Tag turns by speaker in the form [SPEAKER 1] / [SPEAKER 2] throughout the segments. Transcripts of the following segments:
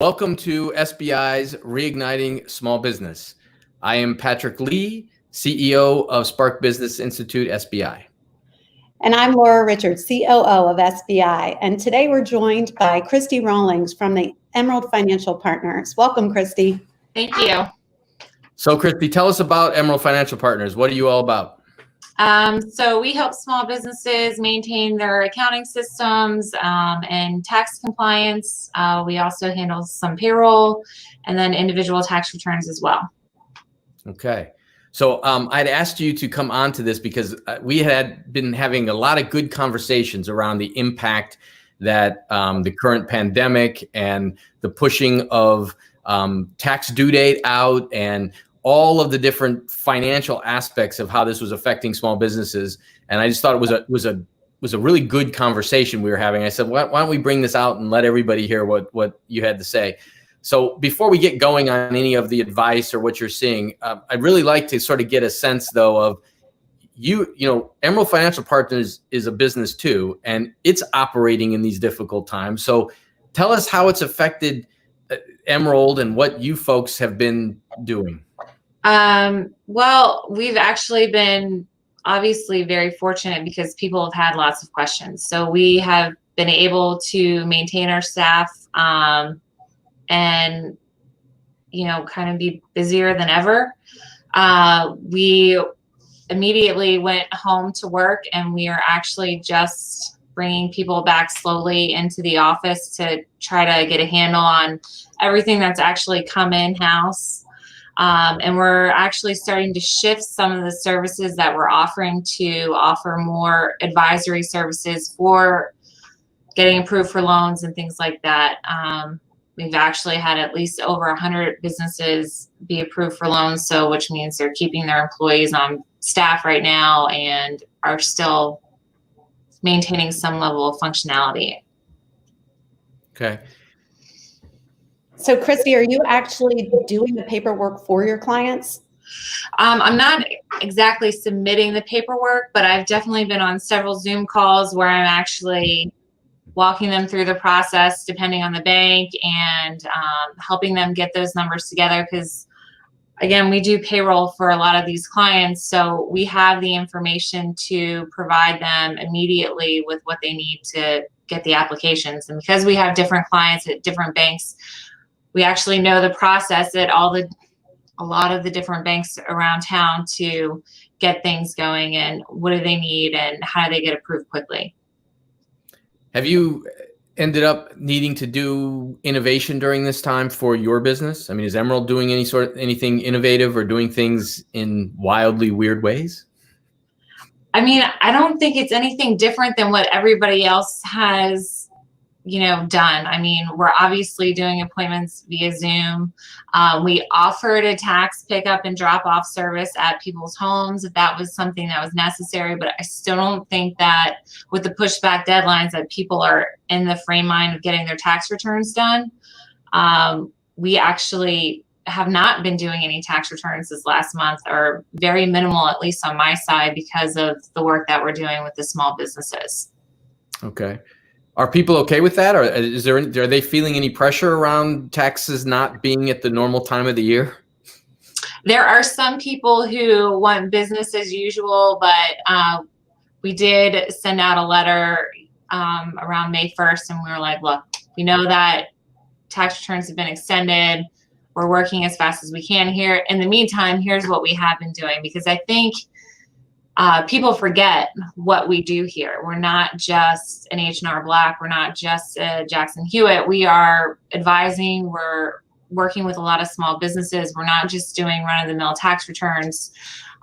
[SPEAKER 1] Welcome to SBI's Reigniting Small Business. I am Patrick Lee, CEO of Spark Business Institute, SBI.
[SPEAKER 2] And I'm Laura Richards, COO of SBI. And today we're joined by Christy Rawlings from the Emerald Financial Partners. Welcome, Christy.
[SPEAKER 3] Thank you.
[SPEAKER 1] So, Christy, tell us about Emerald Financial Partners. What are you all about?
[SPEAKER 3] So we help small businesses maintain their accounting systems and tax compliance. We also handle some payroll and then individual tax returns as well.
[SPEAKER 1] Okay. So I'd asked you to come on to this because we had been having a lot of good conversations around the impact that the current pandemic and the pushing of tax due date out and all of the different financial aspects of how this was affecting small businesses. And I just thought it was a really good conversation we were having. I said, why don't we bring this out and let everybody hear what you had to say? So before we get going on any of the advice or what you're seeing, I'd really like to sort of get a sense, though, of you know, Emerald Financial Partners is a business too, and it's operating in these difficult times. So tell us how it's affected Emerald and what you folks have been doing.
[SPEAKER 3] Well, we've actually been obviously very fortunate because people have had lots of questions. So we have been able to maintain our staff and, you know, kind of be busier than ever. We immediately went home to work, and we are actually just bringing people back slowly into the office to try to get a handle on everything that's actually come in-house. And we're actually starting to shift some of the services that we're offering to offer more advisory services for getting approved for loans and things like that. We've actually had at least over 100 businesses be approved for loans, so which means they're keeping their employees on staff right now and are still maintaining some level of functionality.
[SPEAKER 1] Okay.
[SPEAKER 2] So, Christy, are you actually doing the paperwork for your clients?
[SPEAKER 3] I'm not exactly submitting the paperwork, but I've definitely been on several Zoom calls where I'm actually walking them through the process depending on the bank and helping them get those numbers together. Because again, we do payroll for a lot of these clients, so we have the information to provide them immediately with what they need to get the applications. And because we have different clients at different banks, we actually know the process at a lot of the different banks around town to get things going and what do they need and how do they get approved quickly.
[SPEAKER 1] Have you ended up needing to do innovation during this time for your business? I mean, is Emerald doing anything innovative or doing things in wildly weird ways?
[SPEAKER 3] I mean, I don't think it's anything different than what everybody else has, you know, done. I mean, we're obviously doing appointments via Zoom. We offered a tax pickup and drop off service at people's homes if that was something that was necessary, but I still don't think that with the pushback deadlines that people are in the frame mind of getting their tax returns done. We actually have not been doing any tax returns this last month, or very minimal, at least on my side, because of the work that we're doing with the small businesses.
[SPEAKER 1] Okay. Are people okay with that, or are they feeling any pressure around taxes not being at the normal time of the year?
[SPEAKER 3] There are some people who want business as usual, but we did send out a letter around May 1st, and we were like, look, we know that tax returns have been extended. We're working as fast as we can here. In the meantime, here's what we have been doing, because I think people forget what we do here. We're not just an H&R Block. We're not just Jackson Hewitt. We are advising. We're working with a lot of small businesses. We're not just doing run-of-the-mill tax returns.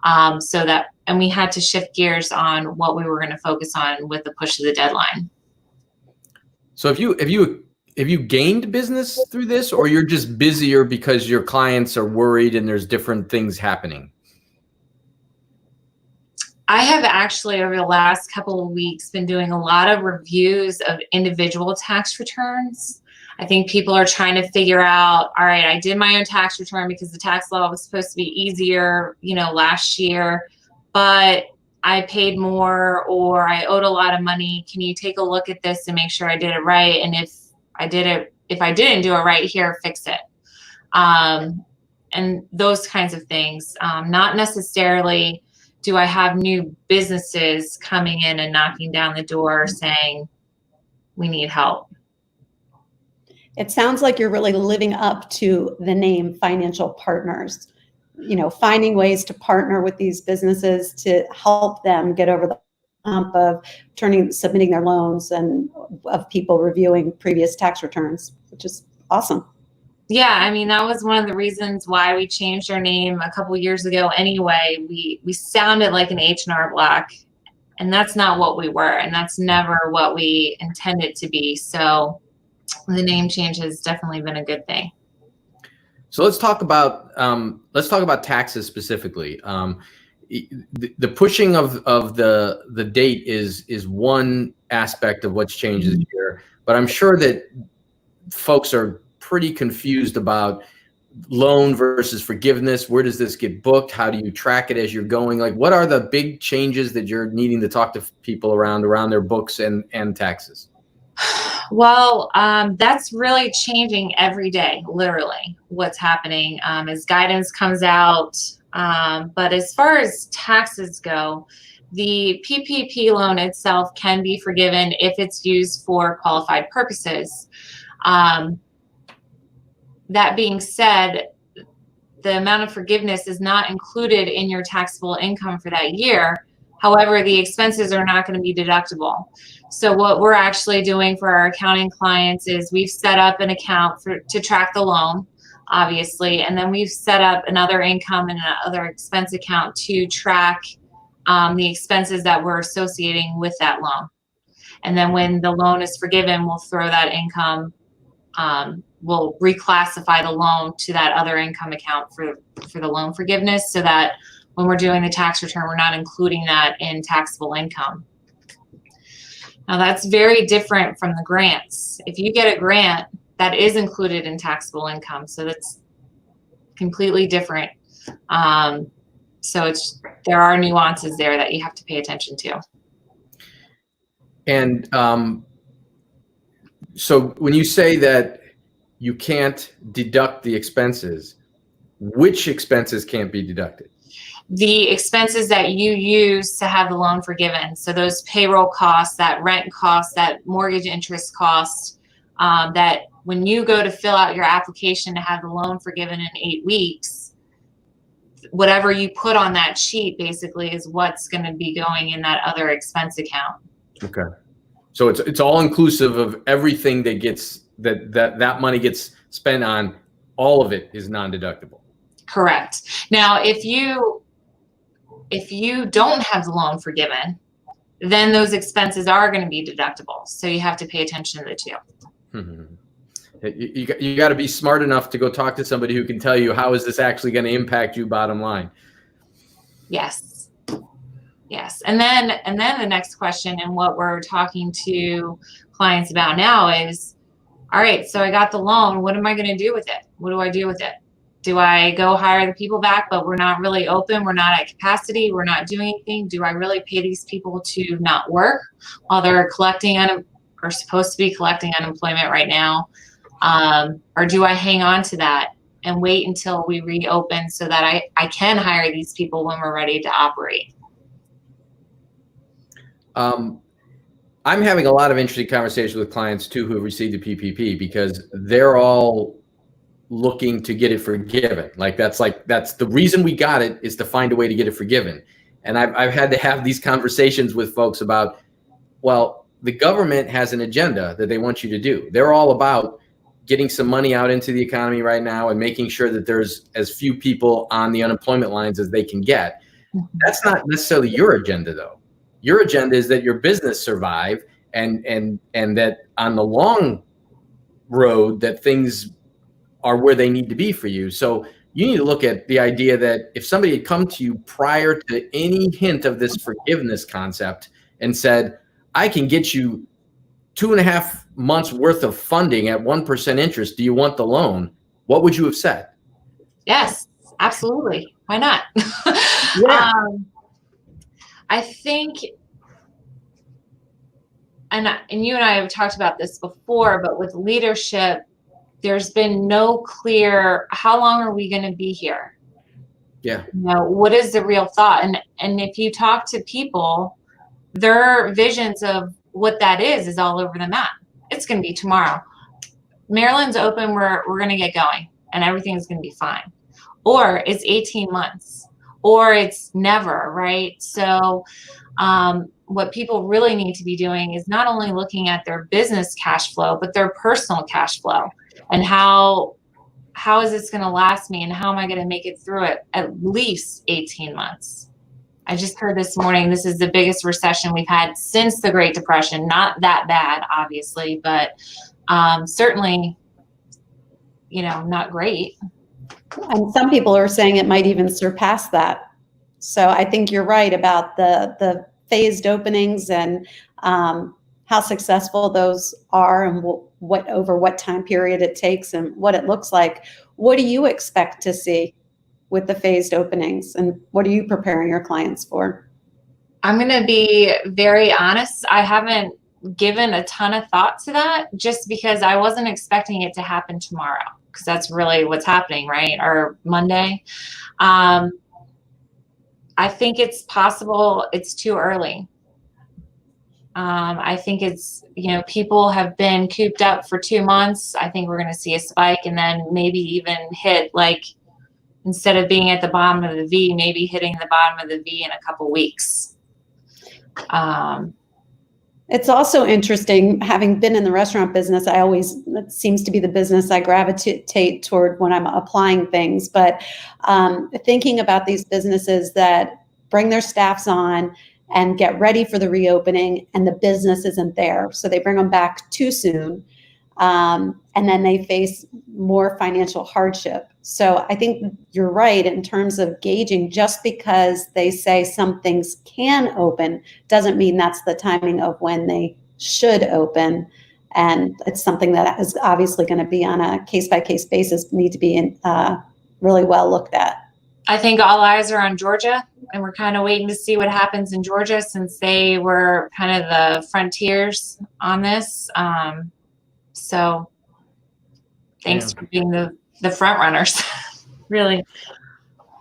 [SPEAKER 3] And we had to shift gears on what we were going to focus on with the push of the deadline.
[SPEAKER 1] So have you gained business through this, or you're just busier because your clients are worried and there's different things happening?
[SPEAKER 3] I have actually, over the last couple of weeks, been doing a lot of reviews of individual tax returns. I think people are trying to figure out, all right, I did my own tax return because the tax law was supposed to be easier, you know, last year, but I paid more or I owed a lot of money. Can you take a look at this and make sure I did it right? And if if I didn't do it right here, fix it. And those kinds of things. Not necessarily do I have new businesses coming in and knocking down the door saying, we need help.
[SPEAKER 2] It sounds like you're really living up to the name financial partners, finding ways to partner with these businesses to help them get over the hump of submitting their loans and of people reviewing previous tax returns, which is awesome.
[SPEAKER 3] Yeah, I mean, that was one of the reasons why we changed our name a couple years ago anyway. We sounded like an H&R Block, and that's not what we were, and that's never what we intended to be. So the name change has definitely been a good thing.
[SPEAKER 1] So let's talk about taxes specifically. The pushing of the date is one aspect of what's changed this year, but I'm sure that folks are pretty confused about loan versus forgiveness. Where does this get booked? How do you track it as you're going? Like, what are the big changes that you're needing to talk to people around their books and taxes?
[SPEAKER 3] Well, that's really changing every day, literally, what's happening as guidance comes out. But as far as taxes go, the PPP loan itself can be forgiven if it's used for qualified purposes. That being said, the amount of forgiveness is not included in your taxable income for that year. However, the expenses are not going to be deductible. So what we're actually doing for our accounting clients is we've set up an account to track the loan, obviously, and then we've set up another income and another expense account to track the expenses that we're associating with that loan. And then when the loan is forgiven, we'll throw that income, we'll reclassify the loan to that other income account for the loan forgiveness, so that when we're doing the tax return, we're not including that in taxable income. Now, that's very different from the grants. If you get a grant, that is included in taxable income, so that's completely different. So there are nuances there that you have to pay attention to.
[SPEAKER 1] And so when you say that you can't deduct the expenses, which expenses can't be deducted?
[SPEAKER 3] The expenses that you use to have the loan forgiven. So those payroll costs, that rent cost, that mortgage interest cost, that when you go to fill out your application to have the loan forgiven in 8 weeks, whatever you put on that sheet basically is what's going to be going in that other expense account.
[SPEAKER 1] Okay. So it's all inclusive of everything that gets that money gets spent on. All of it is non-deductible. Correct.
[SPEAKER 3] Now, if you don't have the loan forgiven, then those expenses are going to be deductible. So you have to pay attention to the two.
[SPEAKER 1] You got to be smart enough to go talk to somebody who can tell you, how is this actually going to impact you bottom line?
[SPEAKER 3] Yes. Yes. And then the next question, and what we're talking to clients about now is, all right, so I got the loan. What am I going to do with it? What do I do with it? Do I go hire the people back, but we're not really open? We're not at capacity. We're not doing anything. Do I really pay these people to not work while they're collecting or supposed to be collecting unemployment right now? Or do I hang on to that and wait until we reopen so that I can hire these people when we're ready to operate?
[SPEAKER 1] I'm having a lot of interesting conversations with clients too who have received the PPP, because they're all looking to get it forgiven. That's the reason we got it, is to find a way to get it forgiven. And I've had to have these conversations with folks about, well, the government has an agenda that they want you to do. They're all about getting some money out into the economy right now and making sure that there's as few people on the unemployment lines as they can get. That's not necessarily your agenda, though. Your agenda is that your business survive and that on the long road that things are where they need to be for you. So you need to look at the idea that if somebody had come to you prior to any hint of this forgiveness concept and said, I can get you 2.5 months worth of funding at 1% interest, do you want the loan? What would you have said?
[SPEAKER 3] Yes, absolutely. Why not?
[SPEAKER 1] Yeah.
[SPEAKER 3] I think, and you and I have talked about this before, but with leadership, there's been no clear, how long are we going to be here?
[SPEAKER 1] Yeah.
[SPEAKER 3] You know, what is the real thought? And if you talk to people, their visions of what that is all over the map. It's going to be tomorrow. Maryland's open. We're going to get going and everything's going to be fine. Or it's 18 months or it's never, right? So what people really need to be doing is not only looking at their business cash flow, but their personal cash flow and how is this going to last me and how am I going to make it through it at least 18 months. I just heard this morning, this is the biggest recession we've had since the Great Depression. Not that bad, obviously, but certainly, you know, not great.
[SPEAKER 2] And some people are saying it might even surpass that. So I think you're right about the phased openings and how successful those are and what over what time period it takes and what it looks like. What do you expect to see with the phased openings and what are you preparing your clients for?
[SPEAKER 3] I'm going to be very honest. I haven't given a ton of thought to that just because I wasn't expecting it to happen tomorrow because that's really what's happening, right? Or Monday. I think it's possible it's too early. I think it's, you know, people have been cooped up for 2 months. I think we're going to see a spike and then maybe even hit like, instead of being at the bottom of the V, maybe hitting the bottom of the V in a couple weeks.
[SPEAKER 2] It's also interesting, having been in the restaurant business, it seems to be the business I gravitate toward when I'm applying things, but thinking about these businesses that bring their staffs on and get ready for the reopening and the business isn't there. So they bring them back too soon. And then they face more financial hardship. So I think you're right in terms of gauging. Just because they say some things can open doesn't mean that's the timing of when they should open. And it's something that is obviously going to be on a case-by-case basis, need to be really well looked at.
[SPEAKER 3] I think all eyes are on Georgia, and we're kind of waiting to see what happens in Georgia since they were kind of the frontiers on this. So thanks for being the front runners, really.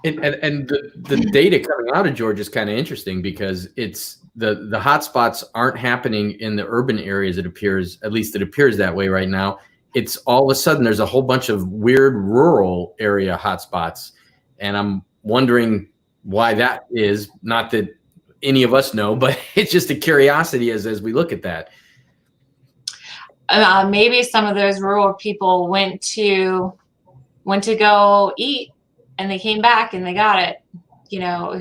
[SPEAKER 1] And the data coming out of Georgia is kind of interesting because it's the hotspots aren't happening in the urban areas. It appears, at least it appears that way right now. It's all of a sudden there's a whole bunch of weird rural area hotspots, and I'm wondering why that is. Not that any of us know, but it's just a curiosity as we look at that.
[SPEAKER 3] Maybe some of those rural people went to go eat and they came back and they got it, you know,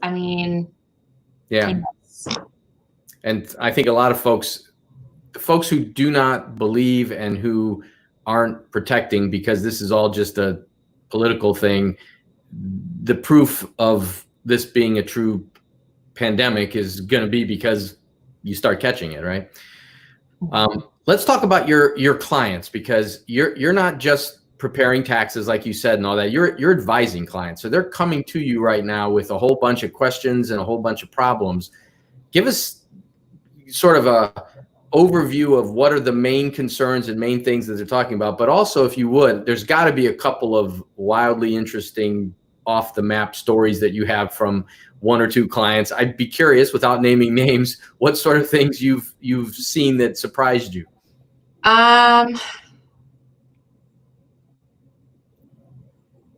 [SPEAKER 3] I mean.
[SPEAKER 1] Yeah. And I think a lot of folks who do not believe and who aren't protecting, because this is all just a political thing, the proof of this being a true pandemic is going to be because you start catching it, right? Let's talk about your clients, because you're not just preparing taxes like you said and all that. You're advising clients. So they're coming to you right now with a whole bunch of questions and a whole bunch of problems. Give us sort of a overview of what are the main concerns and main things that they're talking about. But also, if you would, there's got to be a couple of wildly interesting off the map stories that you have from one or two clients. I'd be curious, without naming names, what sort of things you've seen that surprised you.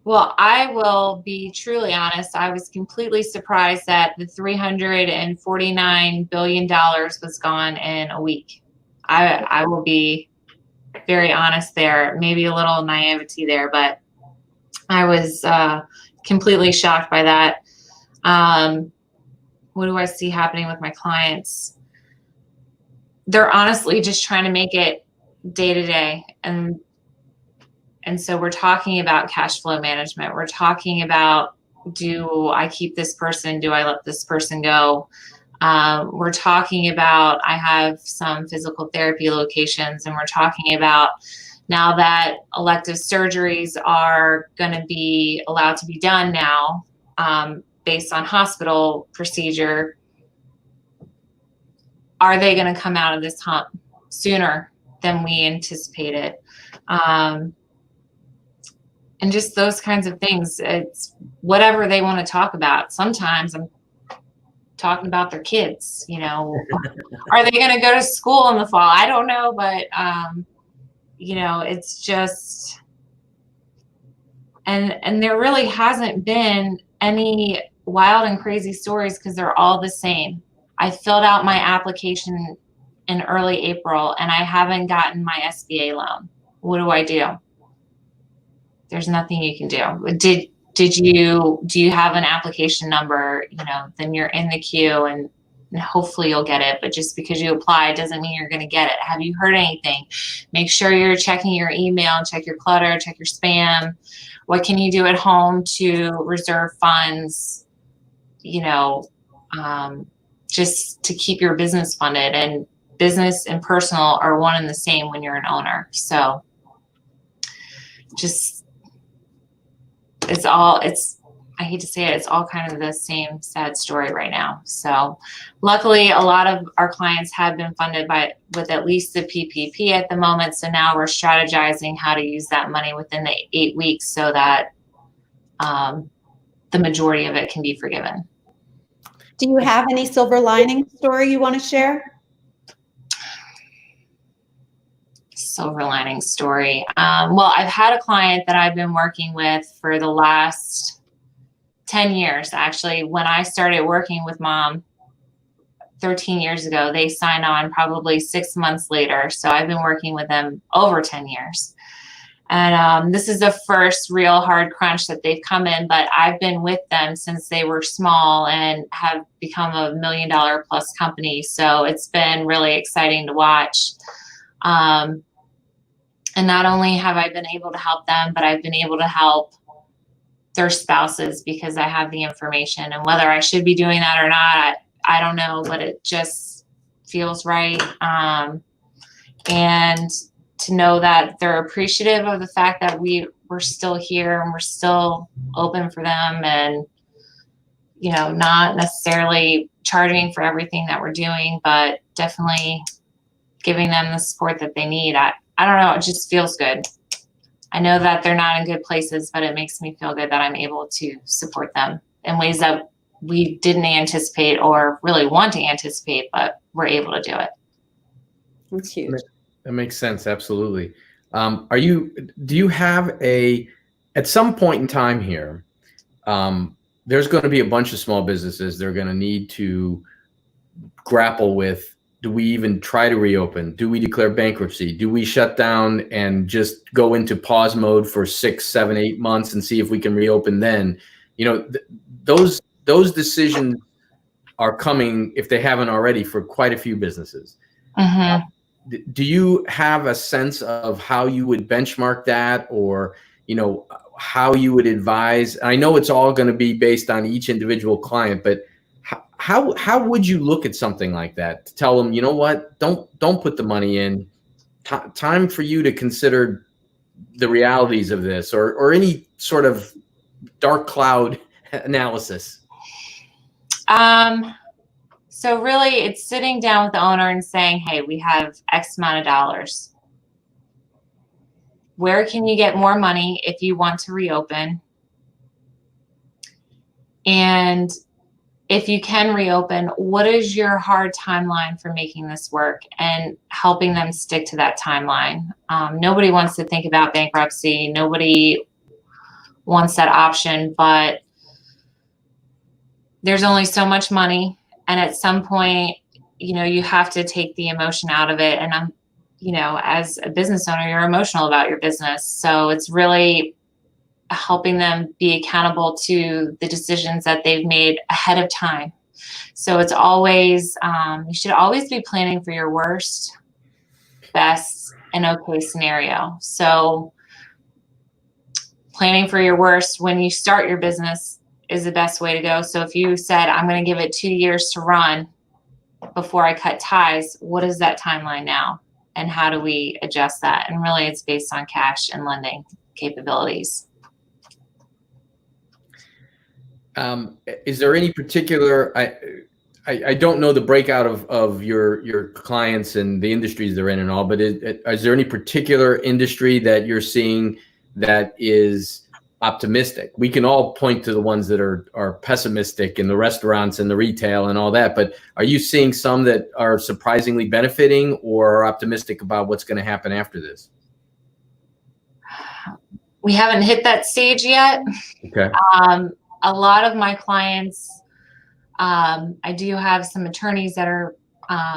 [SPEAKER 3] Well, I will be truly honest. I was completely surprised that the $349 billion was gone in a week. I will be very honest there. Maybe a little naivety there, but I was completely shocked by that. What do I see happening with my clients? They're honestly just trying to make it day to day. And so we're talking about cash flow management. We're talking about, do I keep this person? Do I let this person go? We're talking about, I have some physical therapy locations, and we're talking about now that elective surgeries are going to be allowed to be done now, based on hospital procedure. Are they going to come out of this hump sooner than we anticipated? And just those kinds of things. It's whatever they want to talk about. Sometimes I'm talking about their kids, are they going to go to school in the fall? I don't know, but it's just, and there really hasn't been any wild and crazy stories because they're all the same. I filled out my application in early April and I haven't gotten my SBA loan. What do I do? There's nothing you can do. Do you have an application number? Then you're in the queue and hopefully you'll get it. But just because you apply doesn't mean you're going to get it. Have you heard anything? Make sure you're checking your email, check your clutter, check your spam. What can you do at home to reserve funds? Just to keep your business funded. And business and personal are one and the same when you're an owner. So just, I hate to say it, it's all kind of the same sad story right now. So luckily a lot of our clients have been funded with at least the PPP at the moment. So now we're strategizing how to use that money within the 8 weeks so that the majority of it can be forgiven.
[SPEAKER 2] Do you have any silver lining story you want to share?
[SPEAKER 3] Silver lining story. Well, I've had a client that I've been working with for the last 10 years. Actually, when I started working with Mom 13 years ago, they signed on probably 6 months later. So I've been working with them over 10 years. And this is the first real hard crunch that they've come in, but I've been with them since they were small and have become a $1 million plus company. So it's been really exciting to watch. And not only have I been able to help them, but I've been able to help their spouses because I have the information. And whether I should be doing that or not, I don't know, but it just feels right. And to know that they're appreciative of the fact that we're still here and we're still open for them and, not necessarily charging for everything that we're doing, but definitely giving them the support that they need. I don't know. It just feels good. I know that they're not in good places, but it makes me feel good that I'm able to support them in ways that we didn't anticipate or really want to anticipate, but we're able to do it.
[SPEAKER 2] That's huge.
[SPEAKER 1] That makes sense. Absolutely. Do you have at some point in time here, there's going to be a bunch of small businesses. They're going to need to grapple with, do we even try to reopen? Do we declare bankruptcy? Do we shut down and just go into pause mode for 6, 7, 8 months and see if we can reopen then? Those decisions are coming, if they haven't already, for quite a few businesses.
[SPEAKER 3] Mm-hmm.
[SPEAKER 1] Do you have a sense of how you would benchmark that, or how you would advise? I know it's all going to be based on each individual client, but how would you look at something like that to tell them, what, don't put the money in, time for you to consider the realities of this, or any sort of dark cloud analysis?
[SPEAKER 3] So really it's sitting down with the owner and saying, hey, we have X amount of dollars. Where can you get more money if you want to reopen? And if you can reopen, what is your hard timeline for making this work, and helping them stick to that timeline? Nobody wants to think about bankruptcy. Nobody wants that option, but there's only so much money. And at some point, you have to take the emotion out of it. And as a business owner, you're emotional about your business. So it's really helping them be accountable to the decisions that they've made ahead of time. So it's always, you should always be planning for your worst, best, and okay scenario. So planning for your worst when you start your business is the best way to go. So if you said, I'm going to give it 2 years to run before I cut ties, what is that timeline now? And how do we adjust that? And really it's based on cash and lending capabilities.
[SPEAKER 1] Is there any particular, I don't know the breakout of your clients and the industries they're in and all, but is there any particular industry that you're seeing that is optimistic? We can all point to the ones that are pessimistic, in the restaurants and the retail and all that, but are you seeing some that are surprisingly benefiting or are optimistic about what's going to happen after this?
[SPEAKER 3] We haven't hit that stage yet.
[SPEAKER 1] Okay.
[SPEAKER 3] A lot of my clients, I do have some attorneys that are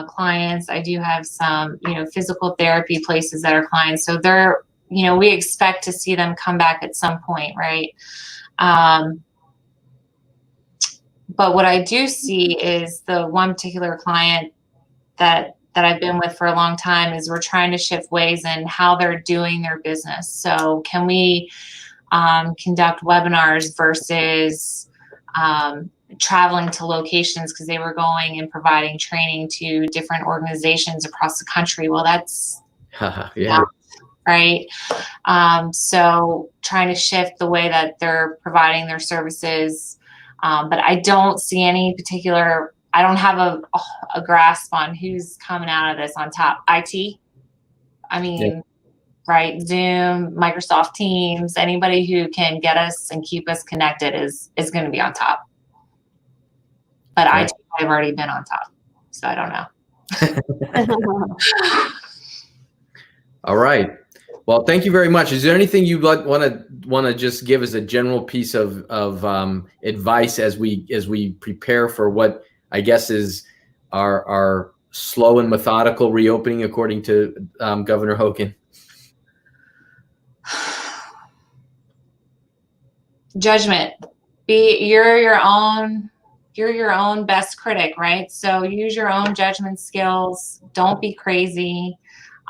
[SPEAKER 3] clients. I do have some, physical therapy places that are clients. So they're, we expect to see them come back at some point, right? But what I do see is the one particular client that I've been with for a long time is we're trying to shift ways in how they're doing their business. So can we conduct webinars versus traveling to locations, because they were going and providing training to different organizations across the country. Well, that's
[SPEAKER 1] yeah.
[SPEAKER 3] Right. So trying to shift the way that they're providing their services. But I don't see any particular, I don't have a grasp on who's coming out of this on top. IT, I mean,
[SPEAKER 1] yeah.
[SPEAKER 3] Right. Zoom, Microsoft Teams, anybody who can get us and keep us connected is going to be on top. But
[SPEAKER 1] Okay.
[SPEAKER 3] IT, I've already been on top, so I don't know.
[SPEAKER 1] All right. Well, thank you very much. Is there anything you'd want to just give as a general piece of advice as we prepare for what I guess is our slow and methodical reopening, according to Governor Hogan?
[SPEAKER 3] Judgment. You're your own best critic, right? So use your own judgment skills. Don't be crazy.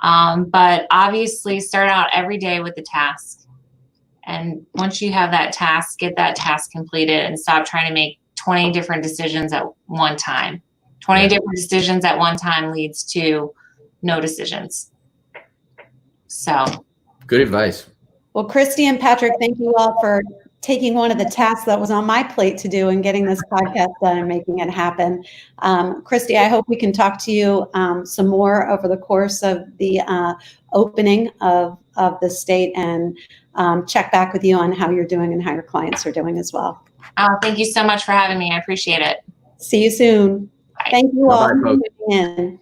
[SPEAKER 3] But obviously start out every day with a task. And once you have that task, get that task completed and stop trying to make 20 different decisions at one time. 20 different decisions at one time leads to no decisions. So.
[SPEAKER 1] Good advice.
[SPEAKER 2] Well, Christy and Patrick, thank you all for taking one of the tasks that was on my plate to do and getting this podcast done and making it happen. Christy, I hope we can talk to you some more over the course of the opening of the state and check back with you on how you're doing and how your clients are doing as well.
[SPEAKER 3] Thank you so much for having me. I appreciate it.
[SPEAKER 2] See you soon.
[SPEAKER 3] Bye.
[SPEAKER 2] Thank you all
[SPEAKER 1] Bye-bye,
[SPEAKER 2] for tuning in.